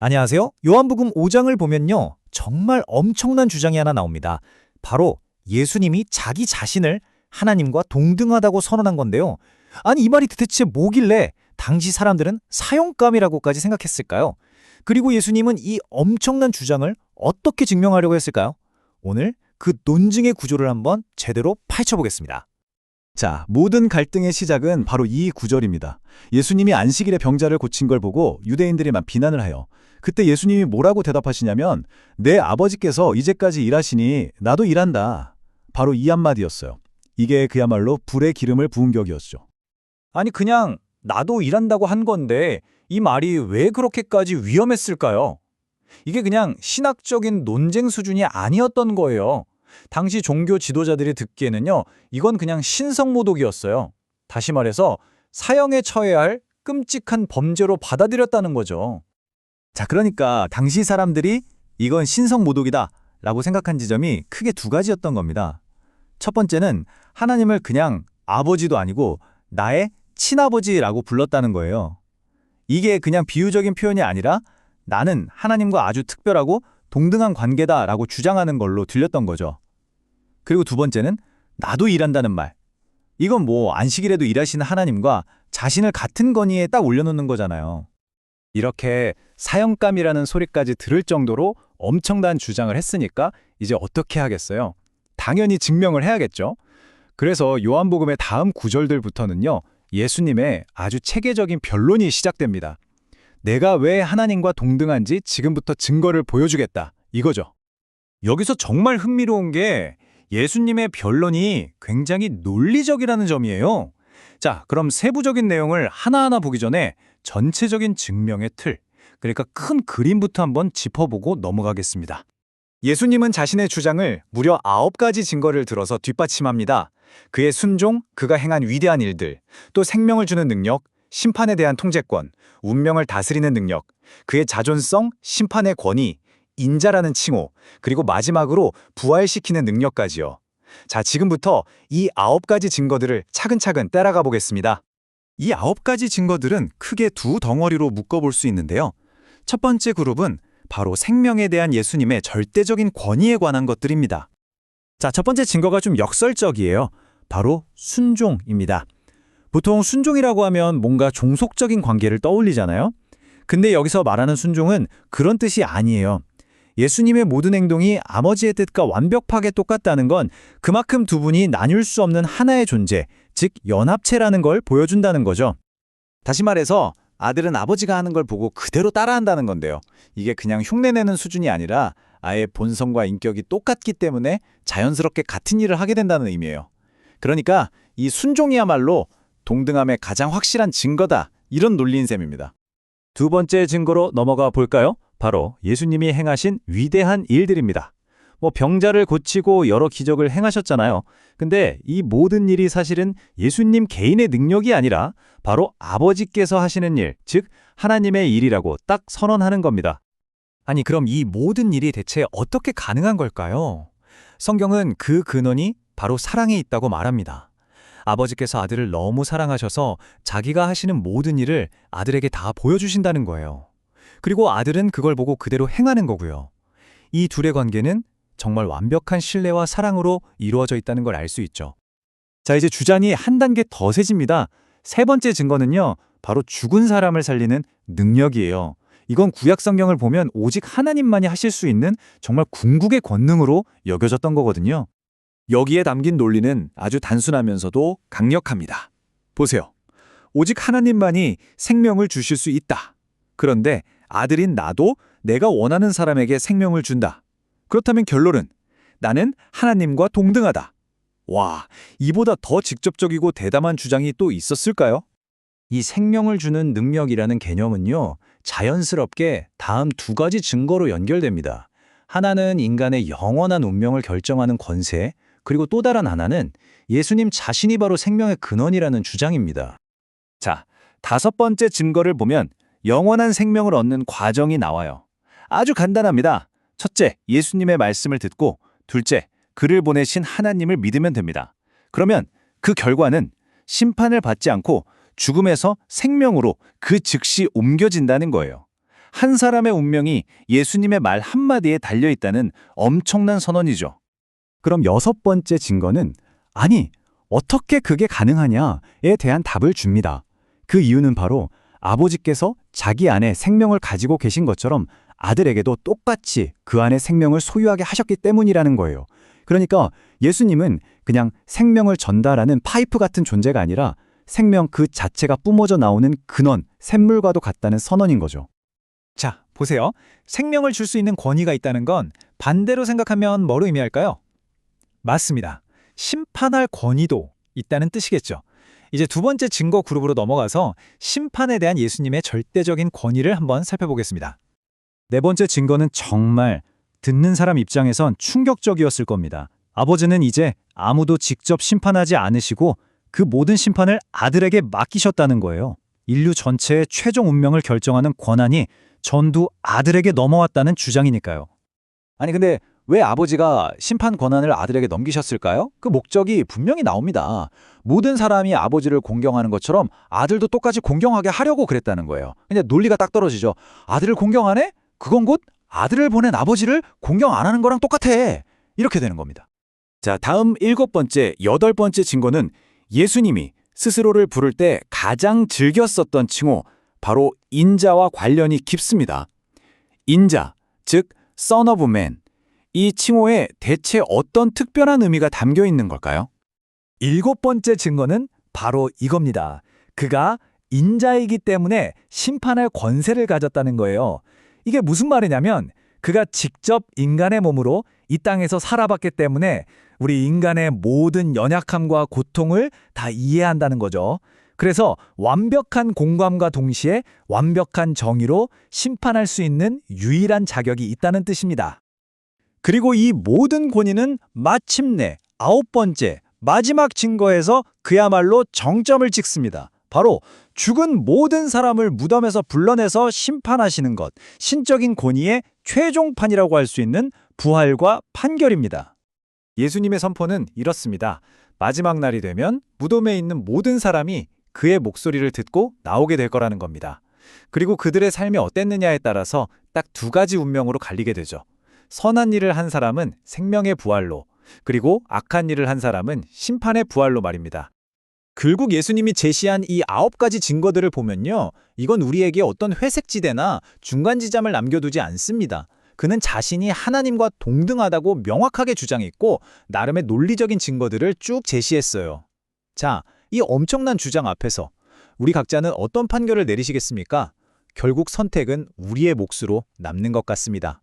안녕하세요. 요한복음 5장을 보면요. 정말 엄청난 주장이 하나 나옵니다. 바로 예수님이 자기 자신을 하나님과 동등하다고 선언한 건데요. 아니, 이 말이 도대체 뭐길래 당시 사람들은 사형감이라고까지 생각했을까요? 그리고 예수님은 이 엄청난 주장을 어떻게 증명하려고 했을까요? 오늘 그 논증의 구조를 한번 제대로 파헤쳐보겠습니다. 자, 모든 갈등의 시작은 바로 이 구절입니다. 예수님이 안식일에 병자를 고친 걸 보고 유대인들이 막 비난을 해요. 그때 예수님이 뭐라고 대답하시냐면 내 아버지께서 이제까지 일하시니 나도 일한다. 바로 이 한마디였어요. 이게 그야말로 불의 기름을 부은 격이었죠. 아니, 그냥 나도 일한다고 한 건데 이 말이 왜 그렇게까지 위험했을까요? 이게 그냥 신학적인 논쟁 수준이 아니었던 거예요. 당시 종교 지도자들이 듣기에는요, 이건 그냥 신성모독이었어요. 다시 말해서 사형에 처해야 할 끔찍한 범죄로 받아들였다는 거죠. 자, 그러니까 당시 사람들이 이건 신성모독이다 라고 생각한 지점이 크게 두 가지였던 겁니다. 첫 번째는 하나님을 그냥 아버지도 아니고 나의 친아버지라고 불렀다는 거예요. 이게 그냥 비유적인 표현이 아니라 나는 하나님과 아주 특별하고 동등한 관계다라고 주장하는 걸로 들렸던 거죠. 그리고 두 번째는 나도 일한다는 말. 이건 뭐 안식일에도 일하시는 하나님과 자신을 같은 건의에 딱 올려놓는 거잖아요. 이렇게 사형감이라는 소리까지 들을 정도로 엄청난 주장을 했으니까 이제 어떻게 하겠어요? 당연히 증명을 해야겠죠. 그래서 요한복음의 다음 구절들부터는요, 예수님의 아주 체계적인 변론이 시작됩니다. 내가 왜 하나님과 동등한지 지금부터 증거를 보여주겠다. 이거죠. 여기서 정말 흥미로운 게 예수님의 변론이 굉장히 논리적이라는 점이에요. 자, 그럼 세부적인 내용을 하나하나 보기 전에 전체적인 증명의 틀, 그러니까 큰 그림부터 한번 짚어보고 넘어가겠습니다. 예수님은 자신의 주장을 무려 9가지 증거를 들어서 뒷받침합니다. 그의 순종, 그가 행한 위대한 일들, 또 생명을 주는 능력, 심판에 대한 통제권, 운명을 다스리는 능력, 그의 자존성, 심판의 권위, 인자라는 칭호, 그리고 마지막으로 부활시키는 능력까지요. 자, 지금부터 이 9가지 증거들을 차근차근 따라가 보겠습니다. 이 9가지 증거들은 크게 두 덩어리로 묶어볼 수 있는데요. 첫 번째 그룹은 바로 생명에 대한 예수님의 절대적인 권위에 관한 것들입니다. 자, 첫 번째 증거가 좀 역설적이에요. 바로 순종입니다. 보통 순종이라고 하면 뭔가 종속적인 관계를 떠올리잖아요. 근데 여기서 말하는 순종은 그런 뜻이 아니에요. 예수님의 모든 행동이 아버지의 뜻과 완벽하게 똑같다는 건 그만큼 두 분이 나뉠 수 없는 하나의 존재, 즉 연합체라는 걸 보여준다는 거죠. 다시 말해서 아들은 아버지가 하는 걸 보고 그대로 따라한다는 건데요. 이게 그냥 흉내내는 수준이 아니라 아예 본성과 인격이 똑같기 때문에 자연스럽게 같은 일을 하게 된다는 의미예요. 그러니까 이 순종이야말로 동등함의 가장 확실한 증거다, 이런 논리인 셈입니다. 두 번째 증거로 넘어가 볼까요? 바로 예수님이 행하신 위대한 일들입니다. 병자를 고치고 여러 기적을 행하셨잖아요. 근데 이 모든 일이 사실은 예수님 개인의 능력이 아니라 바로 아버지께서 하시는 일, 즉 하나님의 일이라고 딱 선언하는 겁니다. 아니, 그럼 이 모든 일이 대체 어떻게 가능한 걸까요? 성경은 그 근원이 바로 사랑에 있다고 말합니다. 아버지께서 아들을 너무 사랑하셔서 자기가 하시는 모든 일을 아들에게 다 보여주신다는 거예요. 그리고 아들은 그걸 보고 그대로 행하는 거고요. 이 둘의 관계는 정말 완벽한 신뢰와 사랑으로 이루어져 있다는 걸 알 수 있죠. 자, 이제 주장이 한 단계 더 세집니다. 세 번째 증거는요, 바로 죽은 사람을 살리는 능력이에요. 이건 구약 성경을 보면 오직 하나님만이 하실 수 있는 정말 궁극의 권능으로 여겨졌던 거거든요. 여기에 담긴 논리는 아주 단순하면서도 강력합니다. 보세요. 오직 하나님만이 생명을 주실 수 있다. 그런데 아들인 나도 내가 원하는 사람에게 생명을 준다. 그렇다면 결론은 나는 하나님과 동등하다. 와, 이보다 더 직접적이고 대담한 주장이 또 있었을까요? 이 생명을 주는 능력이라는 개념은요, 자연스럽게 다음 두 가지 증거로 연결됩니다. 하나는 인간의 영원한 운명을 결정하는 권세, 그리고 또 다른 하나는 예수님 자신이 바로 생명의 근원이라는 주장입니다. 자, 다섯 번째 증거를 보면 영원한 생명을 얻는 과정이 나와요. 아주 간단합니다. 첫째, 예수님의 말씀을 듣고, 둘째, 그를 보내신 하나님을 믿으면 됩니다. 그러면 그 결과는 심판을 받지 않고 죽음에서 생명으로 그 즉시 옮겨진다는 거예요. 한 사람의 운명이 예수님의 말 한마디에 달려있다는 엄청난 선언이죠. 그럼 여섯 번째 증거는 아니, 어떻게 그게 가능하냐에 대한 답을 줍니다. 그 이유는 바로 아버지께서 자기 안에 생명을 가지고 계신 것처럼 아들에게도 똑같이 그 안에 생명을 소유하게 하셨기 때문이라는 거예요. 그러니까 예수님은 그냥 생명을 전달하는 파이프 같은 존재가 아니라 생명 그 자체가 뿜어져 나오는 근원, 샘물과도 같다는 선언인 거죠. 자, 보세요. 생명을 줄 수 있는 권위가 있다는 건 반대로 생각하면 뭐로 의미할까요? 맞습니다. 심판할 권위도 있다는 뜻이겠죠. 이제 두 번째 증거 그룹으로 넘어가서 심판에 대한 예수님의 절대적인 권위를 한번 살펴보겠습니다. 네 번째 증거는 정말 듣는 사람 입장에선 충격적이었을 겁니다. 아버지는 이제 아무도 직접 심판하지 않으시고 그 모든 심판을 아들에게 맡기셨다는 거예요. 인류 전체의 최종 운명을 결정하는 권한이 전두 아들에게 넘어왔다는 주장이니까요. 아니 근데 왜 아버지가 심판 권한을 아들에게 넘기셨을까요? 그 목적이 분명히 나옵니다. 모든 사람이 아버지를 공경하는 것처럼 아들도 똑같이 공경하게 하려고 그랬다는 거예요. 근데 논리가 딱 떨어지죠. 아들을 공경하네? 그건 곧 아들을 보낸 아버지를 공경 안 하는 거랑 똑같아. 이렇게 되는 겁니다. 자, 다음 일곱 번째, 여덟 번째 증거는 예수님이 스스로를 부를 때 가장 즐겨 썼던 칭호, 바로 인자와 관련이 깊습니다. 인자, 즉 Son of Man. 이 칭호에 대체 어떤 특별한 의미가 담겨 있는 걸까요? 일곱 번째 증거는 바로 이겁니다. 그가 인자이기 때문에 심판할 권세를 가졌다는 거예요. 이게 무슨 말이냐면 그가 직접 인간의 몸으로 이 땅에서 살아봤기 때문에 우리 인간의 모든 연약함과 고통을 다 이해한다는 거죠. 그래서 완벽한 공감과 동시에 완벽한 정의로 심판할 수 있는 유일한 자격이 있다는 뜻입니다. 그리고 이 모든 권위는 마침내 아홉 번째, 마지막 증거에서 그야말로 정점을 찍습니다. 바로 죽은 모든 사람을 무덤에서 불러내서 심판하시는 것, 신적인 권위의 최종판이라고 할 수 있는 부활과 판결입니다. 예수님의 선포는 이렇습니다. 마지막 날이 되면 무덤에 있는 모든 사람이 그의 목소리를 듣고 나오게 될 거라는 겁니다. 그리고 그들의 삶이 어땠느냐에 따라서 딱 두 가지 운명으로 갈리게 되죠. 선한 일을 한 사람은 생명의 부활로, 그리고 악한 일을 한 사람은 심판의 부활로 말입니다. 결국 예수님이 제시한 이 9가지 증거들을 보면요. 이건 우리에게 어떤 회색지대나 중간지점을 남겨두지 않습니다. 그는 자신이 하나님과 동등하다고 명확하게 주장했고 나름의 논리적인 증거들을 쭉 제시했어요. 자, 이 엄청난 주장 앞에서 우리 각자는 어떤 판결을 내리시겠습니까? 결국 선택은 우리의 몫으로 남는 것 같습니다.